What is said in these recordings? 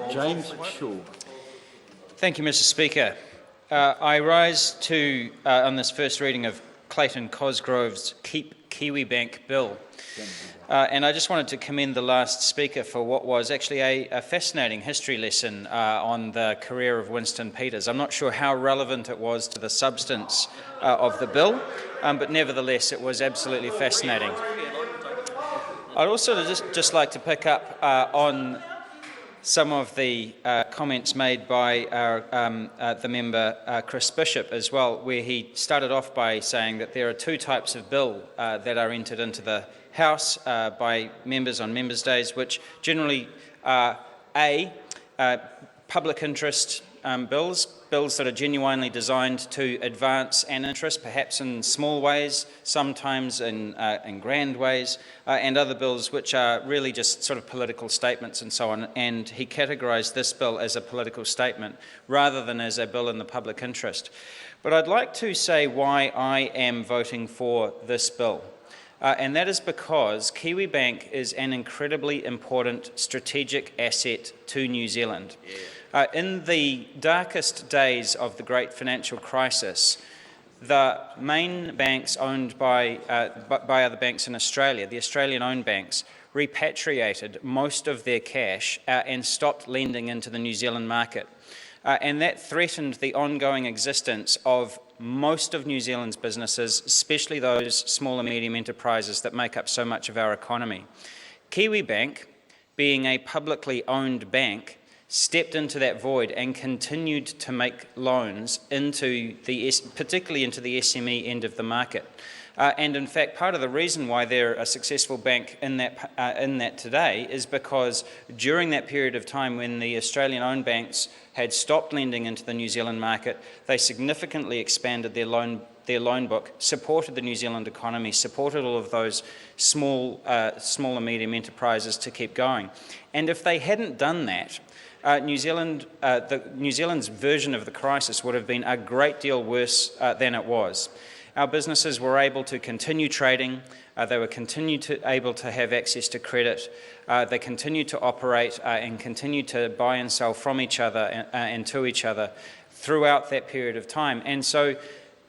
James Shaw. Thank you, Mr Speaker. I rise on this first reading of Clayton Cosgrove's Keep Kiwibank Bill. And I just wanted to commend the last speaker for what was actually a fascinating history lesson on the career of Winston Peters. I'm not sure how relevant it was to the substance of the bill, but nevertheless it was absolutely fascinating. I'd also just like to pick up on some of the comments made by the member Chris Bishop as well, where he started off by saying that there are two types of bill that are entered into the House by members on Members' Days, which generally are public interest bills that are genuinely designed to advance an interest, perhaps in small ways, sometimes in grand ways, and other bills which are really just sort of political statements and so on. And he categorised this bill as a political statement rather than as a bill in the public interest. But I'd like to say why I am voting for this bill. And that is because Kiwibank is an incredibly important strategic asset to New Zealand. In the darkest days of the great financial crisis, the main banks owned by other banks in Australia, the Australian-owned banks, repatriated most of their cash and stopped lending into the New Zealand market. And that threatened the ongoing existence of most of New Zealand's businesses, especially those small and medium enterprises that make up so much of our economy. Kiwibank, being a publicly owned bank, stepped into that void and continued to make loans particularly into the SME end of the market. And in fact, part of the reason why they're a successful bank in that today is because during that period of time when the Australian-owned banks had stopped lending into the New Zealand market, they significantly expanded their loan book, supported the New Zealand economy, supported all of those small and medium enterprises to keep going. And if they hadn't done that, New Zealand's version of the crisis would have been a great deal worse than it was. Our businesses were able to continue trading, they were able to have access to credit, they continued to operate and continued to buy and sell from each other and to each other throughout that period of time. And so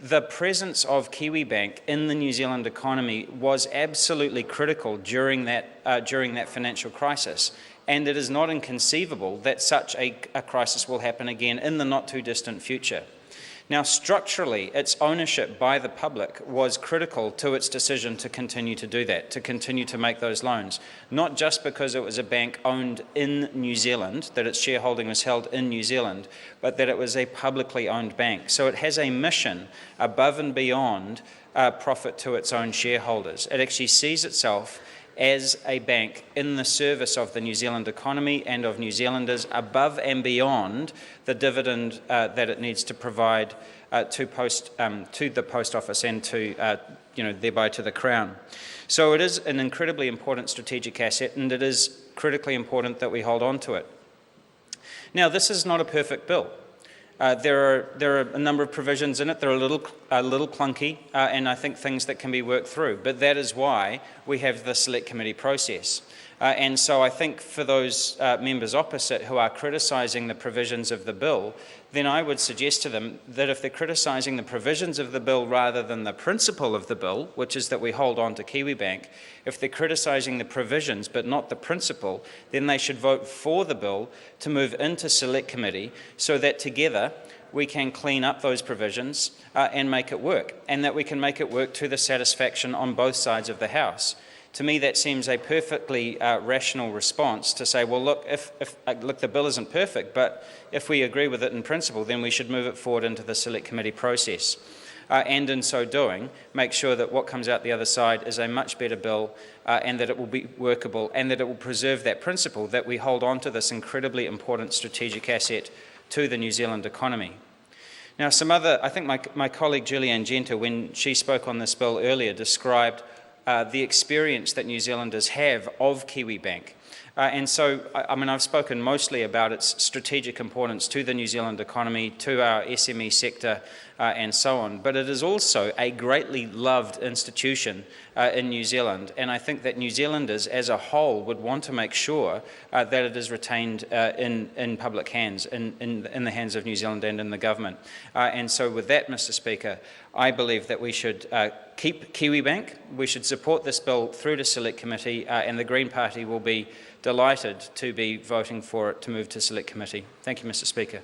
the presence of Kiwibank in the New Zealand economy was absolutely critical during that financial crisis. And it is not inconceivable that such a crisis will happen again in the not too distant future. Now, structurally, its ownership by the public was critical to its decision to continue to do that, to continue to make those loans, not just because it was a bank owned in New Zealand, that its shareholding was held in New Zealand, but that it was a publicly owned bank. So it has a mission above and beyond profit to its own shareholders. It actually sees itself as a bank in the service of the New Zealand economy and of New Zealanders above and beyond the dividend that it needs to provide to the post office and to, thereby to the Crown. So it is an incredibly important strategic asset, and it is critically important that we hold on to it. Now, this is not a perfect bill. There are a number of provisions in it that are a little clunky, and I think things that can be worked through. But that is why we have the select committee process. And so I think for those members opposite who are criticising the provisions of the bill, then I would suggest to them that if they're criticising the provisions of the bill rather than the principle of the bill, which is that we hold on to Kiwibank, if they're criticising the provisions but not the principle, then they should vote for the bill to move into select committee so that together we can clean up those provisions and make it work, and that we can make it work to the satisfaction on both sides of the House. To me, that seems a perfectly rational response to say, well, look, look, the bill isn't perfect, but if we agree with it in principle, then we should move it forward into the select committee process. And in so doing, make sure that what comes out the other side is a much better bill and that it will be workable and that it will preserve that principle that we hold on to this incredibly important strategic asset to the New Zealand economy. Now, I think my colleague Julianne Genter, when she spoke on this bill earlier, described the experience that New Zealanders have of Kiwibank. And so, I mean, I've spoken mostly about its strategic importance to the New Zealand economy, to our SME sector, and so on. But it is also a greatly loved institution in New Zealand, and I think that New Zealanders as a whole would want to make sure that it is retained in public hands, in the hands of New Zealand and in the government. And so with that, Mr. Speaker, I believe that we should keep Kiwibank, we should support this bill through to Select Committee, and the Green Party will be delighted to be voting for it to move to Select Committee. Thank you, Mr. Speaker.